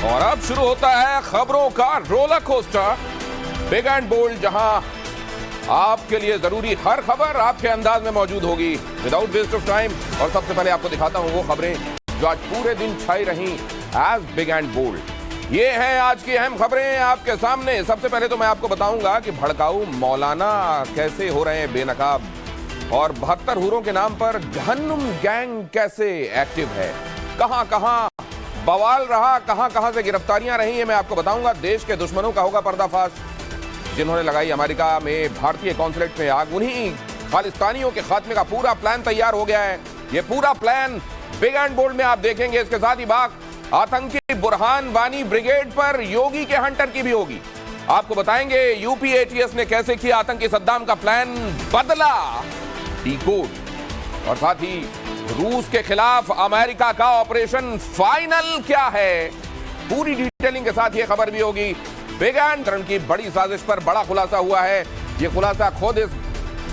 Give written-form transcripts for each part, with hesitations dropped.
और अब शुरू होता है खबरों का roller coaster, big and bold, जहां आपके लिए जरूरी हर खबर आपके अंदाज में मौजूद होगी विदाउट वेस्ट ऑफ टाइम। और सबसे पहले आपको दिखाता हूं वो खबरें जो आज पूरे दिन छाई रही एज बिग एंड बोल्ड। ये हैं आज की अहम खबरें आपके सामने। सबसे पहले तो मैं आपको बताऊंगा कि भड़काऊ मौलाना कैसे हो रहे हैं बेनकाब, और 72 हूरों के नाम पर जहन्नुम गैंग कैसे एक्टिव है, कहां कहां बवाल रहा, कहां कहां से गिरफ्तारियां रही है, मैं आपको बताऊंगा। देश के दुश्मनों का होगा पर्दाफाश, जिन्होंने लगाई अमेरिका में भारतीय कॉन्सुलेट में आग। उन्हीं खालिस्तानियों के खात्मे का पूरा प्लान तैयार हो गया है। ये पूरा प्लान बिग एंड बोल्ड में आप देखेंगे। इसके साथ ही बात आतंकी बुरहान वानी ब्रिगेड पर योगी के हंटर की भी होगी। आपको बताएंगे यूपी एटीएस ने कैसे किया आतंकी सद्दाम का प्लान बदला, डीकोड। और साथ ही रूस के खिलाफ अमेरिका का ऑपरेशन फाइनल क्या है, पूरी डिटेलिंग के साथ यह खबर भी होगी। बिग एंड की बड़ी साजिश पर बड़ा खुलासा हुआ है। यह खुलासा खुद इस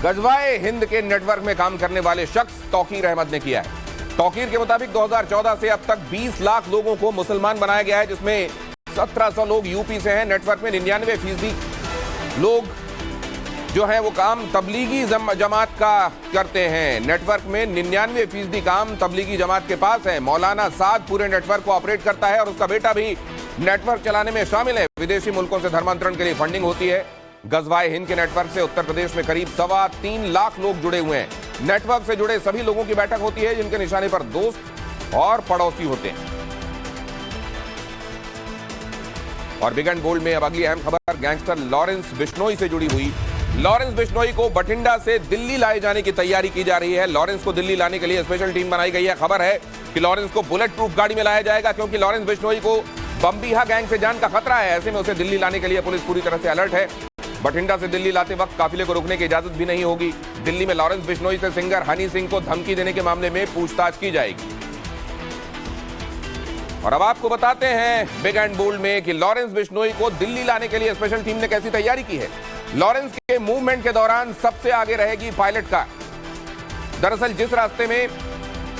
गजवाए हिंद के नेटवर्क में काम करने वाले शख्स तौकीर अहमद ने किया है। तौकीर के मुताबिक 2014 से अब तक 20 लाख लोगों को मुसलमान बनाया गया है, जिसमें 1700 लोग यूपी से हैं। नेटवर्क में 99% लोग जो है वो काम तबलीगी जमात का करते हैं। नेटवर्क में 99% काम तबलीगी जमात के पास है। मौलाना साद पूरे नेटवर्क को ऑपरेट करता है और उसका बेटा भी नेटवर्क चलाने में शामिल है। विदेशी मुल्कों से धर्मांतरण के लिए फंडिंग होती है। गजवाए हिंद के नेटवर्क से उत्तर प्रदेश में करीब 3.25 लाख लोग जुड़े हुए हैं। नेटवर्क से जुड़े सभी लोगों की बैठक होती है, जिनके निशाने पर दोस्त और पड़ोसी होते हैं। और बिग एंड बोल्ड में अब अगली अहम खबर गैंगस्टर लॉरेंस बिश्नोई से जुड़ी हुई। लॉरेंस बिश्नोई को बठिंडा से दिल्ली लाए जाने की तैयारी की जा रही है। लॉरेंस को दिल्ली लाने के लिए स्पेशल टीम बनाई गई है। खबर है कि लॉरेंस को बुलेट प्रूफ गाड़ी में लाया जाएगा, क्योंकि लॉरेंस बिश्नोई को बम्बीहा गैंग से जान का खतरा है। ऐसे में उसे दिल्ली लाने के लिए पुलिस पूरी तरह से अलर्ट है। बठिंडा से दिल्ली लाते वक्त काफिले को रुकने की इजाजत भी नहीं होगी। दिल्ली में लॉरेंस बिश्नोई से सिंगर हनी सिंह को धमकी देने के मामले में पूछताछ की जाएगी। और अब आपको बताते हैं बिग एंड बोल्ड में कि लॉरेंस बिश्नोई को दिल्ली लाने के लिए स्पेशल टीम ने कैसी तैयारी की है। लॉरेंस के मूवमेंट के दौरान सबसे आगे रहेगी पायलट कार। दरअसल जिस रास्ते में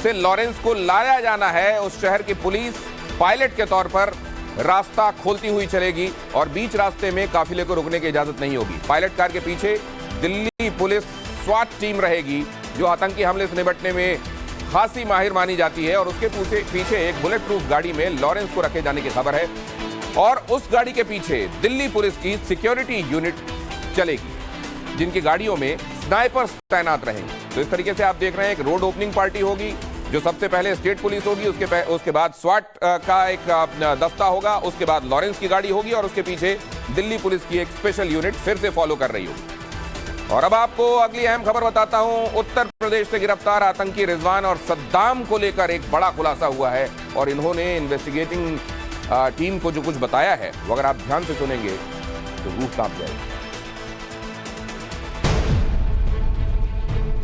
से लॉरेंस को लाया जाना है, उस शहर की पुलिस पायलट के तौर पर रास्ता खोलती हुई चलेगी और बीच रास्ते में काफिले को रुकने की इजाजत नहीं होगी। पायलट कार के पीछे दिल्ली पुलिस स्वाट टीम रहेगी, जो आतंकी हमले से निपटने में खासी माहिर मानी जाती है। और उसके पीछे एक बुलेट प्रूफ गाड़ी में लॉरेंस को रखे जाने की खबर है, और उस गाड़ी के पीछे दिल्ली पुलिस की सिक्योरिटी यूनिट चलेगी, जिनकी गाड़ियों में स्नाइपर्स तैनात रहेंगे। तो इस तरीके से आप देख रहे हैं एक रोड ओपनिंग पार्टी होगी, जो सबसे पहले स्टेट पुलिस होगी, उसके बाद स्वाट का एक दस्ता होगा, उसके बाद लॉरेंस की गाड़ी होगी, और उसके पीछे दिल्ली पुलिस की एक स्पेशल यूनिट फिर से फॉलो कर रही होगी। और अब आपको अगली अहम खबर बताता हूं। उत्तर प्रदेश से गिरफ्तार आतंकी रिजवान और सद्दाम को लेकर एक बड़ा खुलासा हुआ है, और इन्होंने इन्वेस्टिगेटिंग टीम को जो कुछ बताया है, वो अगर आप ध्यान से सुनेंगे तो रूह कांप जाएगी।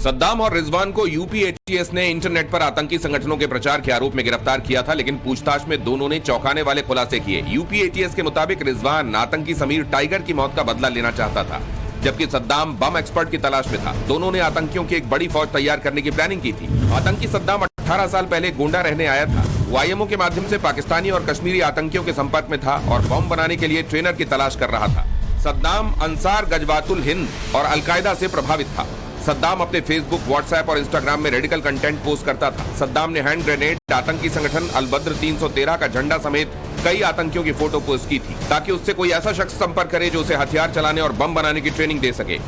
सद्दाम और रिजवान को यूपी एटीएस ने इंटरनेट पर आतंकी संगठनों के प्रचार के आरोप में गिरफ्तार किया था, लेकिन पूछताछ में दोनों ने चौंकाने वाले खुलासे किए। यूपी एटीएस के मुताबिक रिजवान आतंकी समीर टाइगर की मौत का बदला लेना चाहता था, जबकि सद्दाम बम एक्सपर्ट की तलाश में था। दोनों ने आतंकियों की एक बड़ी फौज तैयार करने की प्लानिंग की थी। आतंकी सद्दाम 18 साल पहले गोंडा रहने आया था। वो आईएमओ के माध्यम से पाकिस्तानी और कश्मीरी आतंकियों के संपर्क में था और बम बनाने के लिए ट्रेनर की तलाश कर रहा था। सद्दाम अंसार गजवातुल हिंद और अलकायदा से प्रभावित था। सद्दाम अपने फेसबुक, व्हाट्सएप और इंस्टाग्राम में रेडिकल कंटेंट पोस्ट करता था। सद्दाम ने हैंड ग्रेनेड, आतंकी संगठन अलबद्र 313 का झंडा समेत कई आतंकियों की फोटो पोस्ट की थी, ताकि उससे कोई ऐसा शख्स संपर्क करे जो उसे हथियार चलाने और बम बनाने की ट्रेनिंग दे सके।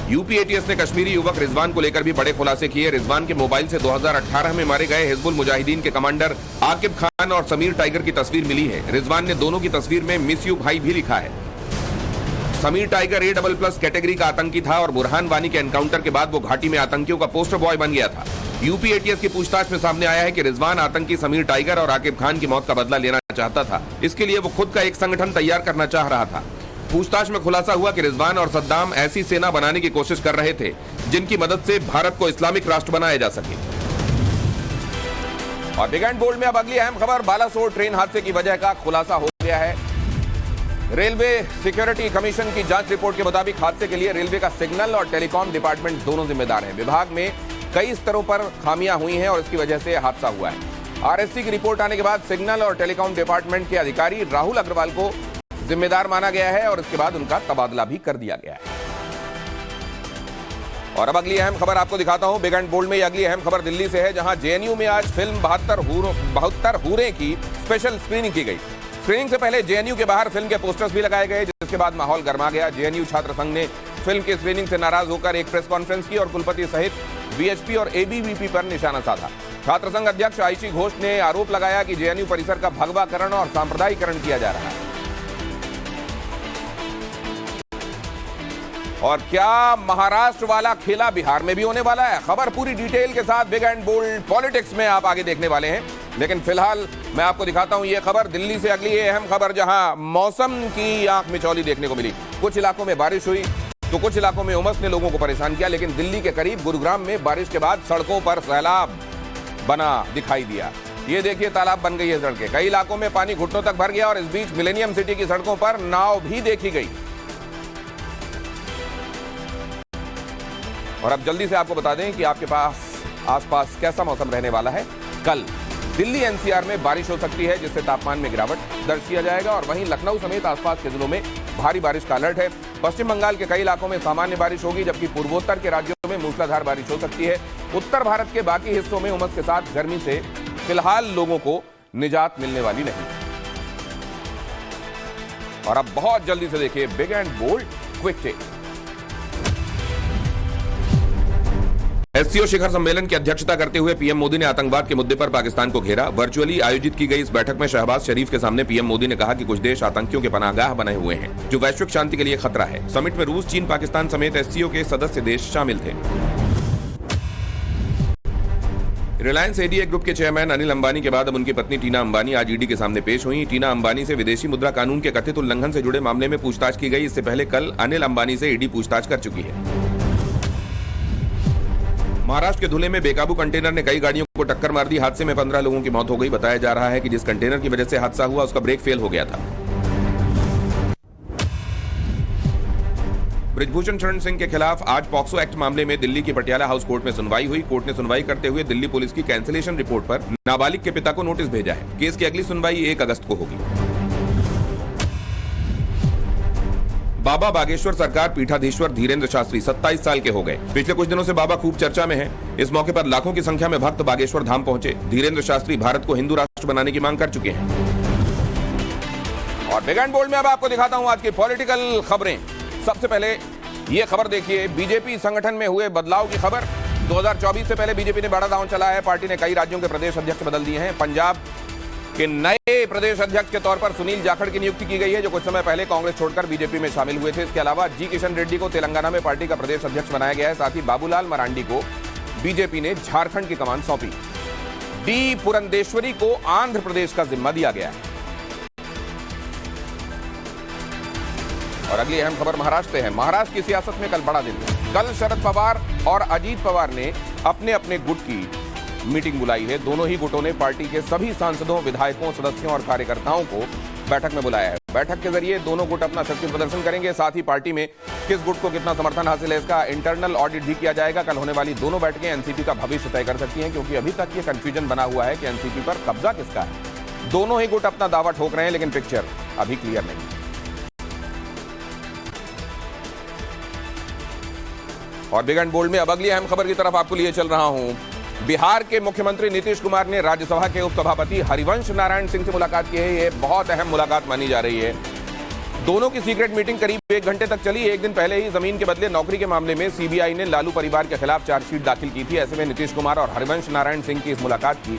यूपी एटीएस ने कश्मीरी युवक रिजवान को लेकर भी बड़े खुलासे किए। रिजवान के मोबाइल से 2018 में मारे गए हिजबुल मुजाहिदीन के कमांडर आकिब खान और समीर टाइगर की तस्वीर मिली है। रिजवान ने दोनों की तस्वीर में मिस यू भाई भी लिखा है। समीर टाइगर A++ कैटेगरी का आतंकी था और बुरहान वानी के एनकाउंटर के बाद वो घाटी में आतंकियों का पोस्टर बॉय बन गया था। यूपी एटीएस की पूछताछ में सामने आया है कि रिजवान आतंकी समीर टाइगर और आकिब खान की मौत का बदला लेना चाहता था। इसके लिए वो खुद का एक संगठन तैयार करना चाह रहा था। पूछताछ में खुलासा हुआ कि रिजवान और सद्दाम ऐसी सेना बनाने की कोशिश कर रहे थे, जिनकी मदद से भारत को इस्लामिक राष्ट्र बनाया जा सके। और बिग एंड बोल्ड में अब अगली अहम खबर, बालासोर ट्रेन हादसे की वजह का खुलासा हो गया है। रेलवे सिक्योरिटी कमीशन की जांच रिपोर्ट के मुताबिक हादसे के लिए रेलवे का सिग्नल और टेलीकॉम डिपार्टमेंट दोनों जिम्मेदार हैं। विभाग में कई स्तरों पर खामियां हुई हैं और इसकी वजह से हादसा हुआ है। आरएससी की रिपोर्ट आने के बाद सिग्नल और टेलीकॉम डिपार्टमेंट के अधिकारी राहुल अग्रवाल को जिम्मेदार माना गया है और इसके बाद उनका तबादला भी कर दिया गया है। और अब अगली अहम खबर आपको दिखाता हूं। बिग एंड बोल्ड में अगली अहम खबर दिल्ली से है, जहां जेएनयू में आज फिल्म 72 हूरे की स्पेशल स्क्रीनिंग की गई। स्क्रीनिंग से पहले जेएनयू के बाहर फिल्म के पोस्टर्स भी लगाए गए, जिसके बाद माहौल गर्मा गया। जेएनयू छात्र संघ ने फिल्म की स्क्रीनिंग से नाराज होकर एक प्रेस कॉन्फ्रेंस की और कुलपति सहित वीएचपी और एबीवीपी पर निशाना साधा। छात्र संघ अध्यक्ष आईशी घोष ने आरोप लगाया कि जेएनयू परिसर का भगवाकरण और सांप्रदायिकरण किया जा रहा है। और क्या महाराष्ट्र वाला खेला बिहार में भी होने वाला है? खबर पूरी डिटेल के साथ बिग एंड बोल्ड पॉलिटिक्स में आप आगे देखने वाले हैं, लेकिन फिलहाल मैं आपको दिखाता हूं यह खबर दिल्ली से अगली अहम खबर, जहां मौसम की आंख मिचौली देखने को मिली। कुछ इलाकों में बारिश हुई तो कुछ इलाकों में उमस ने लोगों को परेशान किया, लेकिन दिल्ली के करीब गुरुग्राम में बारिश के बाद सड़कों पर सैलाब बना दिखाई दिया। ये देखिए, तालाब बन गई है सड़कें, कई इलाकों में पानी घुटनों तक भर गया और इस बीच मिलेनियम सिटी की सड़कों पर नाव भी देखी गई। और अब जल्दी से आपको बता दें कि आपके पास आसपास कैसा मौसम रहने वाला है। कल दिल्ली एनसीआर में बारिश हो सकती है, जिससे तापमान में गिरावट दर्ज किया जाएगा और वहीं लखनऊ समेत आसपास के जिलों में भारी बारिश का अलर्ट है। पश्चिम बंगाल के कई इलाकों में सामान्य बारिश होगी, जबकि पूर्वोत्तर के राज्यों में मूसलाधार बारिश हो सकती है। उत्तर भारत के बाकी हिस्सों में उमस के साथ गर्मी से फिलहाल लोगों को निजात मिलने वाली नहीं। और अब बहुत जल्दी से देखिए big and bold quick take. SCO शिखर सम्मेलन की अध्यक्षता करते हुए पीएम मोदी ने आतंकवाद के मुद्दे पर पाकिस्तान को घेरा। वर्चुअली आयोजित की गई इस बैठक में शहबाज शरीफ के सामने पीएम मोदी ने कहा कि कुछ देश आतंकियों के पनाहगाह बने हुए हैं, जो वैश्विक शांति के लिए खतरा है। समिट में रूस, चीन, पाकिस्तान समेत एससीओ के सदस्य देश शामिल थे। रिलायंस एडीए ग्रुप के चेयरमैन अनिल अंबानी के बाद अब उनकी पत्नी टीना अंबानी आज ईडी के सामने पेश हुई। टीना अंबानी से विदेशी मुद्रा कानून के कथित उल्लंघन से जुड़े मामले में पूछताछ की गई। इससे पहले कल अनिल अंबानी से ईडी पूछताछ कर चुकी है। महाराष्ट्र के धुले में बेकाबू कंटेनर ने कई गाड़ियों को टक्कर मार दी। हादसे में 15 लोगों की मौत हो गई। बताया जा रहा है कि जिस कंटेनर की वजह से हादसा हुआ उसका ब्रेक फेल हो गया था। बृजभूषण शरण सिंह के खिलाफ आज पॉक्सो एक्ट मामले में दिल्ली की पटियाला हाउस कोर्ट में सुनवाई हुई। कोर्ट ने सुनवाई करते हुए दिल्ली पुलिस की कैंसिलेशन रिपोर्ट पर नाबालिग के पिता को नोटिस भेजा है। केस की अगली सुनवाई 1 अगस्त को होगी। बाबा बागेश्वर सरकार पीठाधीश्वर धीरेन्द्र शास्त्री 27 साल के हो गए। पिछले कुछ दिनों से बाबा खूब चर्चा में हैं। इस मौके पर लाखों की संख्या में भक्त बागेश्वर धाम पहुंचे। धीरेन्द्र शास्त्री भारत को हिंदू राष्ट्र बनाने की मांग कर चुके हैं। और बिग एंड बोल्ड में अब आपको दिखाता हूं आज की पॉलिटिकल खबरें। सबसे पहले ये खबर देखिए, बीजेपी संगठन में हुए बदलाव की खबर। 2024 से पहले बीजेपी ने बड़ा दांव चलाया है। पार्टी ने कई राज्यों के प्रदेश अध्यक्ष बदल दिए हैं। पंजाब के नए प्रदेश अध्यक्ष के तौर पर सुनील जाखड़ की नियुक्ति की गई है, जो कुछ समय पहले कांग्रेस छोड़कर बीजेपी में शामिल हुए थे। इसके अलावा जी किशन रेड्डी को तेलंगाना में पार्टी का प्रदेश अध्यक्ष बनाया गया है। साथ ही बाबूलाल मरांडी को बीजेपी ने झारखंड की कमान सौंपी। डी पुरंदेश्वरी को आंध्र प्रदेश का जिम्मा दिया गया है। और अगली अहम खबर महाराष्ट्र से है। महाराष्ट्र की सियासत में कल बड़ा दिन है। कल शरद पवार और अजीत पवार ने अपने अपने गुट की मीटिंग बुलाई है। दोनों ही गुटों ने पार्टी के सभी सांसदों, विधायकों, सदस्यों और कार्यकर्ताओं को बैठक में बुलाया है। बैठक के जरिए दोनों गुट अपना शक्ति प्रदर्शन करेंगे। साथ ही पार्टी में किस गुट को कितना समर्थन हासिल है, इसका इंटरनल ऑडिट भी किया जाएगा। कल होने वाली दोनों बैठकें एनसीपी का भविष्य तय कर सकती हैं, क्योंकि अभी तक ये कंफ्यूजन बना हुआ है कि एनसीपी पर कब्जा किसका है। दोनों ही गुट अपना दावा ठोक रहे हैं, लेकिन पिक्चर अभी क्लियर नहीं। और बिग एंड बोल्ड में अब अगली अहम खबर की तरफ आपको लिए चल रहा हूं। बिहार के मुख्यमंत्री नीतीश कुमार ने राज्यसभा के उपसभापति हरिवंश नारायण सिंह से मुलाकात की है। ये बहुत अहम मुलाकात मानी जा रही है। दोनों की सीक्रेट मीटिंग करीब 1 घंटे तक चली। एक दिन पहले ही जमीन के बदले नौकरी के मामले में सीबीआई ने लालू परिवार के खिलाफ चार्जशीट दाखिल की थी। ऐसे में नीतीश कुमार और हरिवंश नारायण सिंह की इस मुलाकात की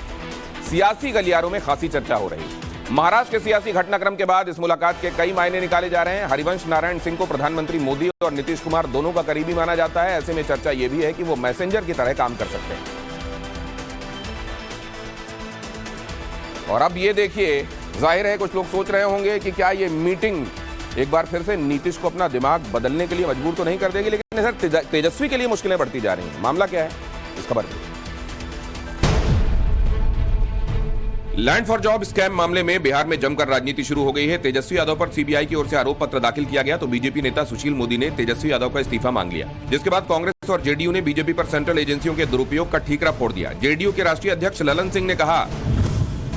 सियासी गलियारों में खासी चर्चा हो रही है। महाराष्ट्र के सियासी घटनाक्रम के बाद इस मुलाकात के कई मायने निकाले जा रहे हैं। हरिवंश नारायण सिंह को प्रधानमंत्री मोदी और नीतीश कुमार दोनों का करीबी माना जाता है। ऐसे में चर्चा यह भी है कि वो मैसेंजर की तरह काम कर सकते हैं। और अब ये देखिए, जाहिर है कुछ लोग सोच रहे होंगे कि क्या ये मीटिंग एक बार फिर से नीतीश को अपना दिमाग बदलने के लिए मजबूर तो नहीं कर देगी, लेकिन सर तेजस्वी के लिए मुश्किलें बढ़ती जा रही हैं। मामला क्या है, इस खबर में। लैंड फॉर जॉब स्कैम मामले में बिहार में जमकर राजनीति शुरू हो गई है। तेजस्वी यादव पर सीबीआई की ओर से आरोप पत्र दाखिल किया गया तो बीजेपी नेता सुशील मोदी ने तेजस्वी यादव का इस्तीफा मांग लिया, जिसके बाद कांग्रेस और जेडीयू ने बीजेपी पर सेंट्रल एजेंसियों के दुरुपयोग का ठीकरा फोड़ दिया। जेडीयू के राष्ट्रीय अध्यक्ष ललन सिंह ने कहा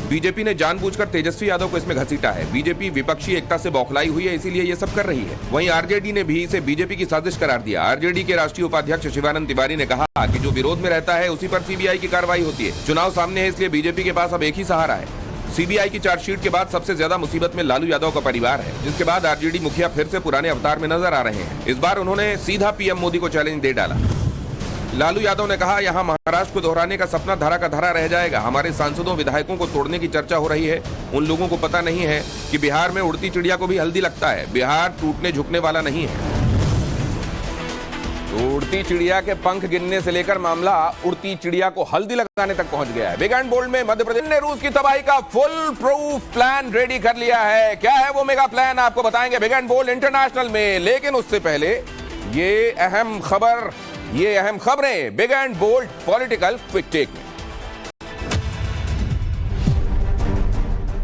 बीजेपी ने जानबूझकर तेजस्वी यादव को इसमें घसीटा है। बीजेपी विपक्षी एकता से बौखलाई हुई है, इसीलिए ये सब कर रही है। वहीं आरजेडी ने भी इसे बीजेपी की साजिश करार दिया। आरजेडी के राष्ट्रीय उपाध्यक्ष शिवानंद तिवारी ने कहा कि जो विरोध में रहता है उसी पर सीबीआई की कार्रवाई होती है। चुनाव सामने है, इसलिए बीजेपी के पास अब एक ही सहारा है। सीबीआई की चार्जशीट के बाद सबसे ज्यादा मुसीबत में लालू यादव का परिवार है, जिसके बाद आरजेडी मुखिया फिर से पुराने अवतार में नजर आ रहे हैं। इस बार उन्होंने सीधा पीएम मोदी को चैलेंज दे डाला। लालू यादव ने कहा, यहां महाराष्ट्र को दोहराने का सपना धारा का धारा रह जाएगा। हमारे सांसदों विधायकों को तोड़ने की चर्चा हो रही है। उन लोगों को पता नहीं है कि बिहार में उड़ती चिड़िया को भी हल्दी लगता है। बिहार टूटने झुकने वाला नहीं है। तो उड़ती चिड़िया के पंख गिनने से लेकर मामला उड़ती चिड़िया को हल्दी लगाने तक पहुंच गया है। बिग एंड बोल्ड में मध्य प्रदेश ने रूस की तबाही का फुल प्रूफ प्लान रेडी कर लिया है। क्या है वो मेगा प्लान, आपको बताएंगे बिग एंड बोल्ड इंटरनेशनल में। लेकिन उससे पहले ये अहम खबरें big and bold political quick take में।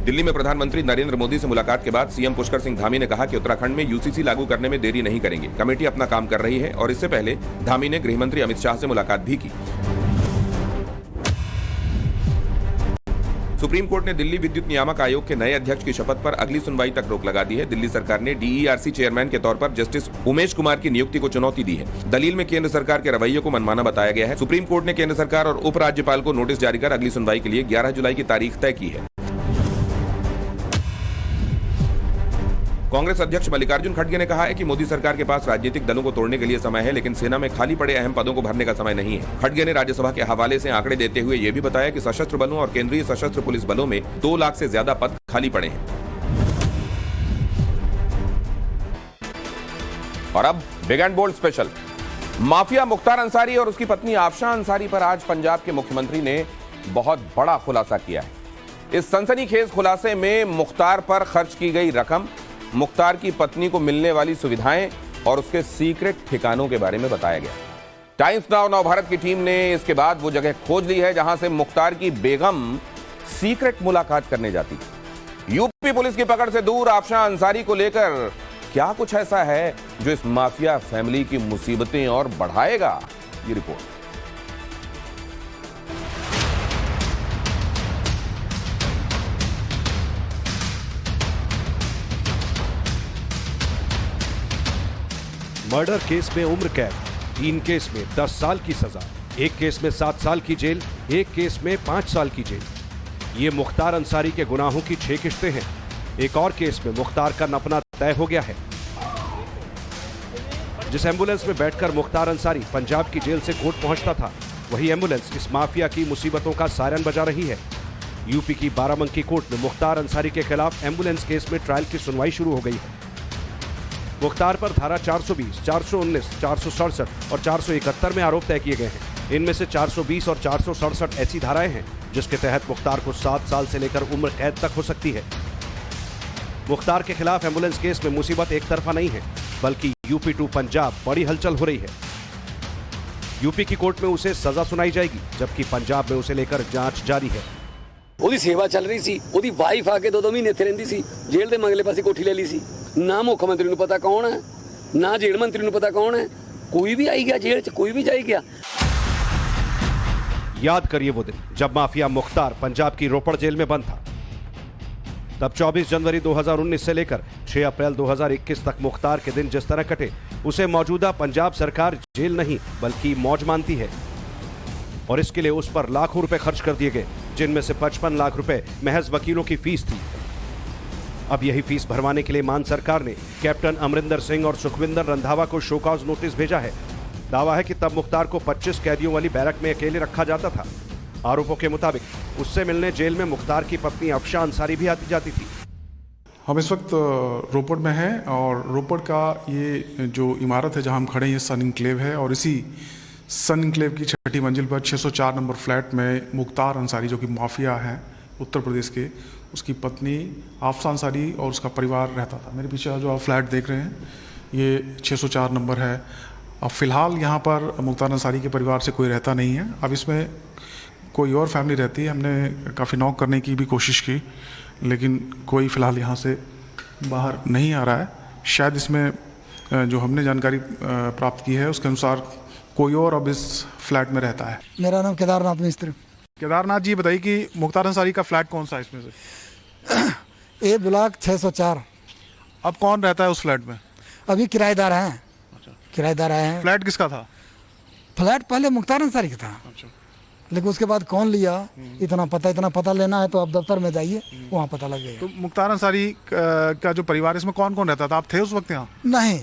दिल्ली में प्रधानमंत्री नरेंद्र मोदी से मुलाकात के बाद सीएम पुष्कर सिंह धामी ने कहा कि उत्तराखंड में यूसीसी लागू करने में देरी नहीं करेंगे। कमेटी अपना काम कर रही है। और इससे पहले धामी ने गृहमंत्री अमित शाह से मुलाकात भी की। सुप्रीम कोर्ट ने दिल्ली विद्युत नियामक आयोग के नए अध्यक्ष की शपथ पर अगली सुनवाई तक रोक लगा दी है। दिल्ली सरकार ने डीईआरसी चेयरमैन के तौर पर जस्टिस उमेश कुमार की नियुक्ति को चुनौती दी है। दलील में केंद्र सरकार के रवैये को मनमाना बताया गया है। सुप्रीम कोर्ट ने केंद्र सरकार और उपराज्यपाल को नोटिस जारी कर अगली सुनवाई के लिए 11 जुलाई की तारीख तय की है। कांग्रेस अध्यक्ष मल्लिकार्जुन खड़गे ने कहा है कि मोदी सरकार के पास राजनीतिक दलों को तोड़ने के लिए समय है, लेकिन सेना में खाली पड़े अहम पदों को भरने का समय नहीं है। खड़गे ने राज्यसभा के हवाले से आंकड़े देते हुए यह भी बताया कि सशस्त्र बलों और केंद्रीय सशस्त्र पुलिस बलों में 2 लाख से ज्यादा पद खाली पड़े हैं। और अब big and bold special. Mafia Mukhtar Ansari और उसकी पत्नी आफशां अंसारी पर आज पंजाब के मुख्यमंत्री ने बहुत बड़ा खुलासा किया है। इस सनसनीखेज खुलासे में मुख्तार पर खर्च की गई रकम, मुख्तार की पत्नी को मिलने वाली सुविधाएं और उसके सीक्रेट ठिकानों के बारे में बताया गया। टाइम्स नाउ नव भारत की टीम ने इसके बाद वो जगह खोज ली है जहां से मुख्तार की बेगम सीक्रेट मुलाकात करने जाती है। यूपी पुलिस की पकड़ से दूर आफशां अंसारी को लेकर क्या कुछ ऐसा है जो इस माफिया फैमिली की मुसीबतें और बढ़ाएगा, ये रिपोर्ट। मर्डर केस में उम्र कैद, 3 केस में 10 साल की सजा, 1 केस में 7 साल की जेल, 1 केस में 5 साल की जेल। ये मुख्तार अंसारी के गुनाहों की 6 किस्तें हैं। एक और केस में मुख्तार का नपना तय हो गया है। जिस एम्बुलेंस में बैठकर मुख्तार अंसारी पंजाब की जेल से कोर्ट पहुंचता था, वही एम्बुलेंस इस माफिया की मुसीबतों का सायरन बजा रही है। यूपी की बाराबंकी कोर्ट में मुख्तार अंसारी के खिलाफ एम्बुलेंस केस में ट्रायल की सुनवाई शुरू हो गई है। मुख्तार पर धारा 420, 419, 467 और 471 में आरोप तय किए गए हैं। इनमें से 420 और 467 ऐसी धाराएं हैं जिसके तहत मुख्तार को 7 साल से लेकर उम्र कैद तक हो सकती है। मुख्तार के खिलाफ एम्बुलेंस केस में मुसीबत एक तरफा नहीं है, बल्कि यूपी टू पंजाब बड़ी हलचल हो रही है। यूपी की कोर्ट में उसे सजा सुनाई जाएगी, जबकि पंजाब में उसे लेकर जांच जारी है। ਉਹਦੀ ਸੇਵਾ ਚੱਲ ਰਹੀ ਸੀ, ਉਹਦੀ ਵਾਈਫ ਆ ਕੇ 2-2 ਮਹੀਨੇ ਇੱਥੇ ਰਹਿੰਦੀ ਸੀ, ਜੇਲ੍ਹ ਦੇ ਮਗਲੇ ਪਾਸੇ ਕੋਠੀ ਲੈ ਲਈ ਸੀ। ਨਾ ਮੁੱਖ ਮੰਤਰੀ ਨੂੰ ਪਤਾ ਕੌਣ ਹੈ, ਨਾ ਜੇਲ੍ਹ ਮੰਤਰੀ ਨੂੰ ਪਤਾ ਕੌਣ ਹੈ, कोई भी आई गया जेल च, कोई भी जाई गया। याद करिए वो दिन जब माफिया मुख्तार पंजाब की रोपड़ जेल में बंद था। तब 24 जनवरी 2019 से लेकर 6 अप्रैल 2021 तक मुख्तार के दिन जिस तरह कटे, उसे मौजूदा पंजाब सरकार जेल नहीं बल्कि मौज मानती है। और इसके लिए उस पर लाखों रुपए खर्च कर दिए गए, जिनमें से 55 लाख रुपए महज वकीलों की फीस थी। अब यही फीस भरवाने के लिए मान सरकार ने कैप्टन अमरिंदर सिंह और सुखविंदर रंधावा को शोकॉज नोटिस भेजा है। दावा है कि तब मुख्तार को 25 कैदियों वाली बैरक में अकेले रखा जाता था। आरोपों के मुताबिक उससे मिलने जेल में मुख्तार की पत्नी आफशां अंसारी भी आती जाती थी। हम इस वक्त रोपड़ में हैं और रोपड़ का ये जो इमारत है जहां हम खड़े हैं, ये सन इनक्लेव है। और इसी सन इनक्लेव की 6ठी मंजिल पर 604 नंबर फ्लैट में मुख्तार अंसारी, जो कि माफिया है उत्तर प्रदेश के, उसकी पत्नी आफशां अंसारी और उसका परिवार रहता था। मेरे पीछे जो आप फ्लैट देख रहे हैं, ये 604 नंबर है। अब फ़िलहाल यहाँ पर मुख्तार अंसारी के परिवार से कोई रहता नहीं है। अब इसमें कोई और फैमिली रहती है। हमने काफ़ी नॉक करने की भी कोशिश की, लेकिन कोई फ़िलहाल यहाँ से बाहर नहीं आ रहा है। शायद इसमें जो हमने जानकारी प्राप्त की है उसके अनुसार कोई और अब इस फ्लैट में रहता है। मेरा नाम केदारनाथ मिस्त्री। केदारनाथ जी बताइए कि मुख्तार अंसारी का फ्लैट कौन सा है इसमें से? ए ब्लॉक 604। अब कौन रहता है उस फ्लैट में? अभी किराएदार हैं। किराएदार आए हैं। फ्लैट किसका था? फ्लैट पहले मुख्तार अंसारी का था, लेकिन उसके बाद कौन लिया इतना पता लेना है तो आप दफ्तर में जाइए, वहाँ पता लग जाएगा। तो मुख्तार अंसारी का जो परिवार, इसमें कौन कौन रहता था? आप थे उस वक्त यहाँ? नहीं,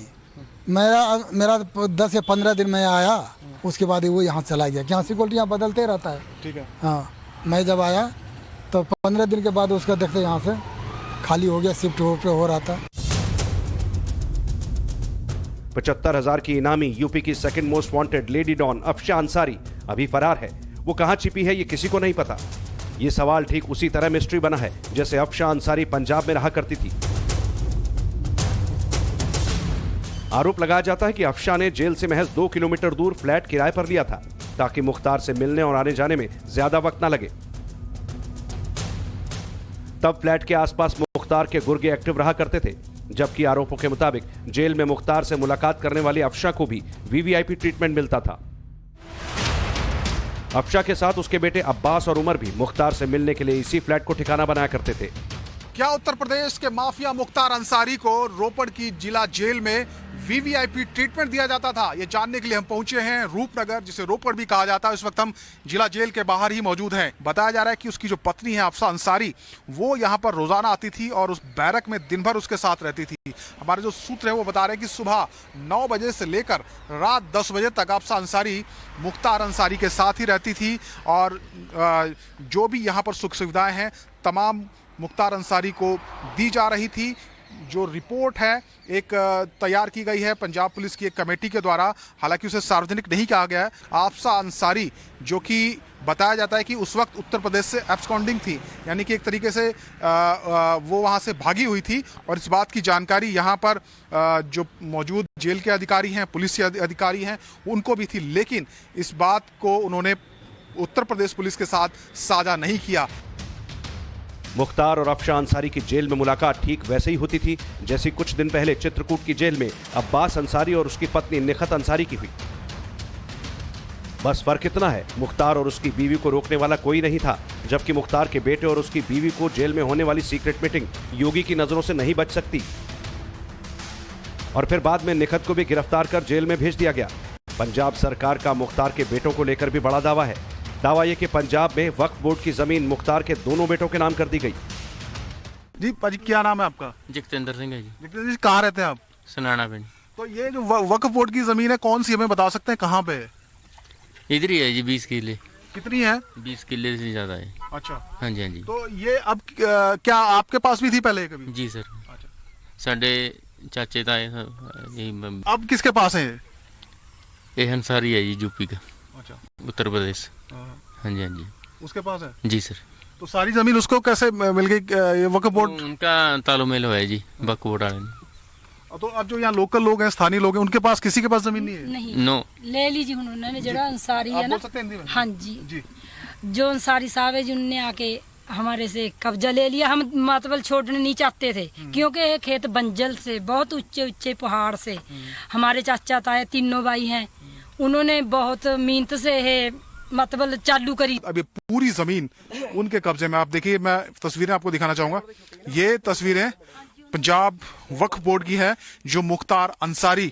मेरा 10 या 15 दिन में आया, उसके बाद वो यहाँ चला गया। यहाँ सिक्योरिटी यहाँ बदलते रहता है। ठीक है। हाँ, मैं जब आया तो 15 दिन के बाद उसका देखते यहाँ से खाली हो गया, शिफ्ट हो रहा था। 75,000 की इनामी यूपी की second most wanted lady don Afsha Ansari अभी फरार है। वो कहां छिपी है ये किसी को नहीं पता। ये सवाल ठीक उसी तरह मिस्ट्री बना है जैसे अफशा अंसारी पंजाब में रहा करती थी। आरोप लगाया जाता है कि अफशा ने जेल से महज 2 किलोमीटर दूर फ्लैट किराए पर लिया था ताकि मुख्तार से मिलने और आने जाने में ज्यादा वक्त न लगे। तब फ्लैट के आसपास मुख्तार के गुर्गे एक्टिव रहा करते थे, जबकि आरोपों के मुताबिक जेल में मुख्तार से मुलाकात करने वाली अफशा को भी वीवीआईपी ट्रीटमेंट मिलता था। अफशा के साथ उसके बेटे अब्बास और उमर भी मुख्तार से मिलने के लिए इसी फ्लैट को ठिकाना बनाया करते थे। क्या उत्तर प्रदेश के माफिया मुख्तार अंसारी को रोपड़ की जिला जेल में वीवीआईपी ट्रीटमेंट दिया जाता था? ये जानने के लिए हम पहुंचे हैं रूपनगर, जिसे रोपड़ भी कहा जाता है। इस वक्त हम जिला जेल के बाहर ही मौजूद हैं। बताया जा रहा है कि उसकी जो पत्नी है अफशा अंसारी, वो यहाँ पर रोजाना आती थी और उस बैरक में दिन भर उसके साथ रहती थी। हमारे जो सूत्र है वो बता रहे हैं कि सुबह 9 बजे से लेकर रात 10 बजे तक अफशा अंसारी मुख्तार अंसारी के साथ ही रहती थी और जो भी यहाँ पर सुख सुविधाएं हैं तमाम मुख्तार अंसारी को दी जा रही थी। जो रिपोर्ट है एक तैयार की गई है पंजाब पुलिस की एक कमेटी के द्वारा, हालांकि उसे सार्वजनिक नहीं कहा गया है। अफशा अंसारी जो कि बताया जाता है कि उस वक्त उत्तर प्रदेश से एब्सकॉन्डिंग थी, यानी कि एक तरीके से वो वहां से भागी हुई थी और इस बात की जानकारी यहाँ पर जो मौजूद जेल के अधिकारी हैं, पुलिस के अधिकारी हैं, उनको भी थी, लेकिन इस बात को उन्होंने उत्तर प्रदेश पुलिस के साथ साझा नहीं किया। मुख्तार और अफशा अंसारी की जेल में मुलाकात ठीक वैसे ही होती थी जैसे कुछ दिन पहले चित्रकूट की जेल में अब्बास अंसारी और उसकी पत्नी निखत अंसारी की हुई। बस फर्क इतना है, मुख्तार और उसकी बीवी को रोकने वाला कोई नहीं था, जबकि मुख्तार के बेटे और उसकी बीवी को जेल में होने वाली सीक्रेट मीटिंग योगी की नजरों से नहीं बच सकती। और फिर बाद में निखत को भी गिरफ्तार कर जेल में भेज दिया गया। पंजाब सरकार का मुख्तार के बेटों को लेकर भी बड़ा दावा है। दावा यह कि पंजाब में वक्फ बोर्ड की जमीन मुख्तार के दोनों बेटों के नाम कर दी गई। जी पाजी, क्या नाम है आपका? जगतेंद्र सिंह है जी। जगतेंद्र जी, कहाँ रहते हैं आप? सनाना पिंड। तो ये जो वक्फ बोर्ड की जमीन है कौन सी, हमें बता सकते हैं कहाँ पे है? इधर ही है जी, 20 किले। कितनी है? 20 किले से ज्यादा है। अच्छा, हाँ जी, हाँ जी। तो ये अब क्या आपके पास भी थी पहले कभी? जी सर। अच्छा, साढ़े चाचे ताए यही। अब किसके पास है? ये अंसारी है जी, यूपी का। अच्छा, उत्तर प्रदेश। हाँ जी, हाँ जी। उसके पास है? जी सर। तो सारी जमीन उसको कैसे मिल गई? ये वक्फ बोर्ड उनका तालमेल है जी वक्फ बोर्ड वाले ने। तो अब जो यहाँ लोकल लोग हैं, स्थानीय लोग हैं, उनके पास किसी के पास जमीन नहीं है? नहीं, नो ले लीजिए उन्होंने जरा अंसारी है आप ना। बोल सकते हैं हिंदी में? हाँ जी, जी। जो अंसारी साहब है जिनने आके हमारे से कब्जा ले लिया। हम मतलब छोड़ने नहीं चाहते थे, क्योंकि ये खेत बंजल से बहुत ऊंचे ऊंचे पहाड़ से हमारे चाचा ताए तीनों भाई हैं, उन्होंने बहुत मेहनत से है मतलब चालू करी। अभी पूरी जमीन उनके कब्जे में। आप देखिए, मैं तस्वीरें आपको दिखाना चाहूंगा। ये तस्वीरें पंजाब वक्फ बोर्ड की है जो मुख्तार अंसारी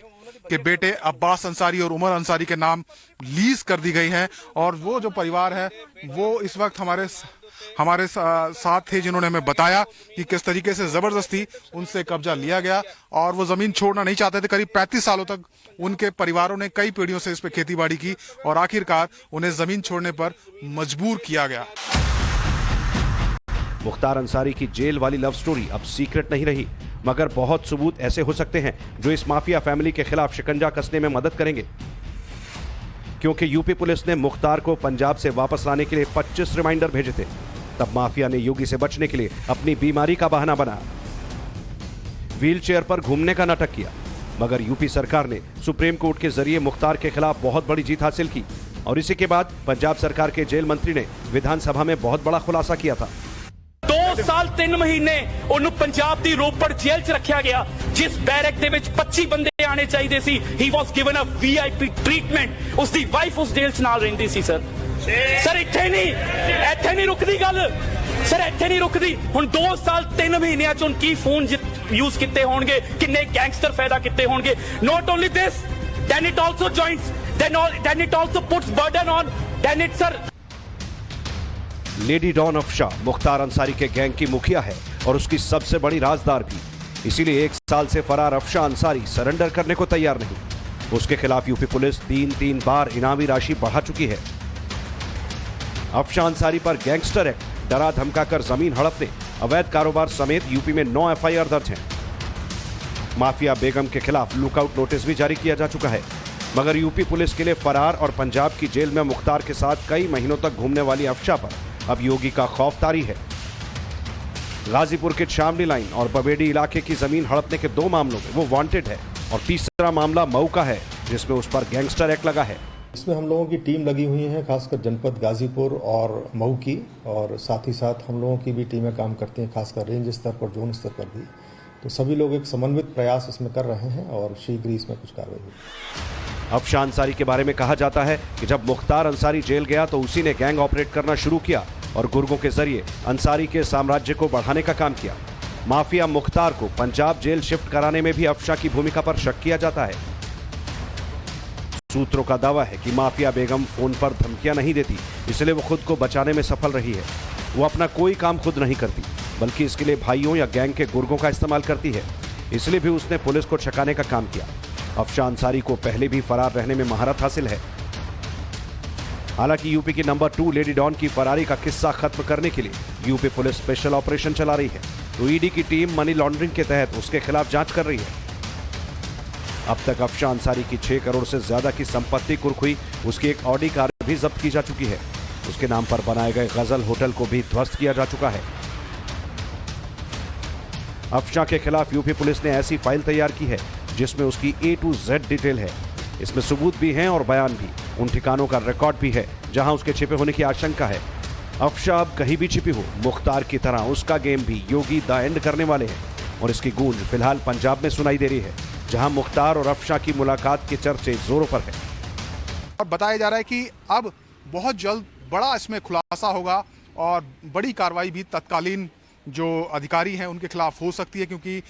के बेटे अब्बास अंसारी और उमर अंसारी के नाम लीज कर दी गई है। और वो जो परिवार है वो इस वक्त हमारे साथ थे, जिन्होंने हमें बताया कि किस तरीके से जबरदस्ती उनसे कब्जा लिया गया और वो जमीन छोड़ना नहीं चाहते थे। करीब 35 सालों तक उनके परिवारों ने कई पीढ़ियों से इस पे खेतीबाड़ी की और आखिरकार उन्हें जमीन छोड़ने पर मजबूर किया गया। मुख्तार अंसारी की जेल वाली लव स्टोरी अब सीक्रेट नहीं रही, मगर बहुत सबूत ऐसे हो सकते हैं जो इस माफिया फैमिली के खिलाफ शिकंजा कसने में मदद करेंगे, क्योंकि यूपी पुलिस ने मुख्तार को पंजाब से वापस लाने के लिए 25 रिमाइंडर भेजे थे। तब माफिया ने योगी से बचने के लिए अपनी बीमारी का बहाना बनाया, व्हीलचेयर पर घूमने का नाटक किया। मगर यूपी सरकार ने सुप्रीम कोर्ट के जरिए मुख्तार के खिलाफ बहुत बड़ी जीत हासिल की और इसी के बाद पंजाब सरकार के जेल मंत्री ने विधानसभा में बहुत बड़ा खुलासा किया था। 2 साल 3 महीने ਉਹਨੂੰ ਪੰਜਾਬ ਦੀ ਰੋਪੜ ਜੇਲ੍ਹ 'ਚ ਰੱਖਿਆ ਗਿਆ, ਜਿਸ ਬੈਰਕ ਦੇ ਵਿੱਚ 25 ਬੰਦੇ ਆਣੇ ਚਾਹੀਦੇ ਸੀ। ਹੀ ਵਾਸ ਗਿਵਨ ਅ ਵੀਆਈਪੀ ਟ੍ਰੀਟਮੈਂਟ। ਉਸ ਦੀ ਵਾਈਫ ਉਸ ਜੇਲ੍ਹ 'ਚ ਨਾਲ ਰਹਿੰਦੀ ਸੀ ਸਰ। ਸਰ ਇੱਥੇ ਨਹੀਂ ਰੁਕਦੀ ਗੱਲ ਸਰ, ਇੱਥੇ ਨਹੀਂ ਰੁਕਦੀ। ਹੁਣ 2 ਸਾਲ 3 ਮਹੀਨਿਆਂ ਚ ਹੁਣ ਕੀ ਫੋਨ ਯੂਜ਼ ਕੀਤੇ ਹੋਣਗੇ, ਕਿੰਨੇ ਗੈਂਗਸਟਰ ਪੈਦਾ ਕੀਤੇ ਹੋਣਗੇ। Note only this, then it also joins, then it also puts burden on, then it sir। Lady don Afshan Mukhtar Ansari के गैंग की मुखिया है और उसकी सबसे बड़ी राजदार भी। इसीलिए 1 साल से फरार अफशां अंसारी सरेंडर करने को तैयार नहीं। उसके खिलाफ यूपी पुलिस 3 बार इनामी राशि बढ़ा चुकी है। अफशां अंसारी पर गैंगस्टर एक्ट, डरा धमकाकर जमीन हड़पने, अवैध कारोबार समेत यूपी में 9 FIR दर्ज हैं। माफिया बेगम के खिलाफ लुकआउट नोटिस भी जारी किया जा चुका है। मगर यूपी पुलिस के लिए फरार और पंजाब की जेल में मुख्तार के साथ कई महीनों तक घूमने वाली अफशां पर अब योगी का खौफ तारी है। गाजीपुर के शामली लाइन और बबेड़ी इलाके की जमीन हड़पने के 2 मामलों में वो वांटेड है और तीसरा मामला मऊ का है जिसमें उस पर गैंगस्टर एक्ट लगा है। इसमें हम लोगों की टीम लगी हुई है, खासकर जनपद गाजीपुर और मऊ की, और साथ ही साथ हम लोगों की भी टीमें काम करती हैं, खासकर रेंज स्तर पर, जोन स्तर पर भी। तो सभी लोग एक समन्वित प्रयास इसमें कर रहे हैं और शीघ्र ही इसमें कुछ कार्रवाई होगी। अफशां अंसारी के बारे में कहा जाता है कि जब मुख्तार अंसारी जेल गया तो उसी ने गैंग ऑपरेट करना शुरू किया और गुर्गों के जरिए अंसारी के साम्राज्य को बढ़ाने का काम किया। माफिया मुख्तार को पंजाब जेल शिफ्ट कराने में भी अफशां की भूमिका पर शक किया जाता है। सूत्रों का दावा है कि माफिया बेगम फोन पर धमकियां नहीं देती, इसलिए वो खुद को बचाने में सफल रही है। वो अपना कोई काम खुद नहीं करती, बल्कि इसके लिए भाइयों या गैंग के गुर्गों का इस्तेमाल करती है। इसलिए भी उसने पुलिस को छकाने का काम किया। अफशां अंसारी को पहले भी फरार रहने में महारत हासिल है। हालांकि यूपी की नंबर 2 लेडी डॉन की फरारी का किस्सा खत्म करने के लिए यूपी पुलिस स्पेशल ऑपरेशन चला रही है, तो ईडी की टीम मनी लॉन्ड्रिंग के तहत उसके खिलाफ जांच कर रही है। अब तक अफशां अंसारी की 6 करोड़ से ज्यादा की संपत्ति कुर्क हुई। उसकी एक ऑडी कार भी जब्त की जा चुकी है। उसके नाम पर बनाए गए गजल होटल को भी ध्वस्त किया जा चुका है। अफशां के खिलाफ यूपी पुलिस ने ऐसी फाइल तैयार की है जिसमें उसकी A to Z डिटेल है। इसमें सबूत भी हैं और बयान भी। उन ठिकानों का रिकॉर्ड भी है जहां उसके छिपे होने की आशंका है। अफशां अब कहीं भी छिपी हो, मुख्तार की तरह उसका गेम भी योगी द एंड करने वाले हैं और इसकी गूंज फिलहाल पंजाब में सुनाई दे रही है, जहां मुख्तार और अफशां की मुलाकात के चर्चे जोरों पर है। और बताया जा रहा है कि अब बहुत जल्द बड़ा इसमें खुलासा होगा और बड़ी कार्रवाई भी तत्कालीन जो अधिकारी हैं उनके खिलाफ हो सकती है, क्योंकि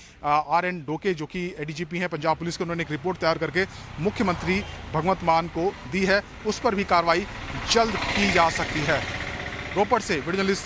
RN डोके जो कि ADGP हैं पंजाब पुलिस के, उन्होंने एक रिपोर्ट तैयार करके मुख्यमंत्री भगवंत मान को दी है। उस पर भी कार्रवाई जल्द की जा सकती है। रोपड़ से वीडियो जर्नलिस्ट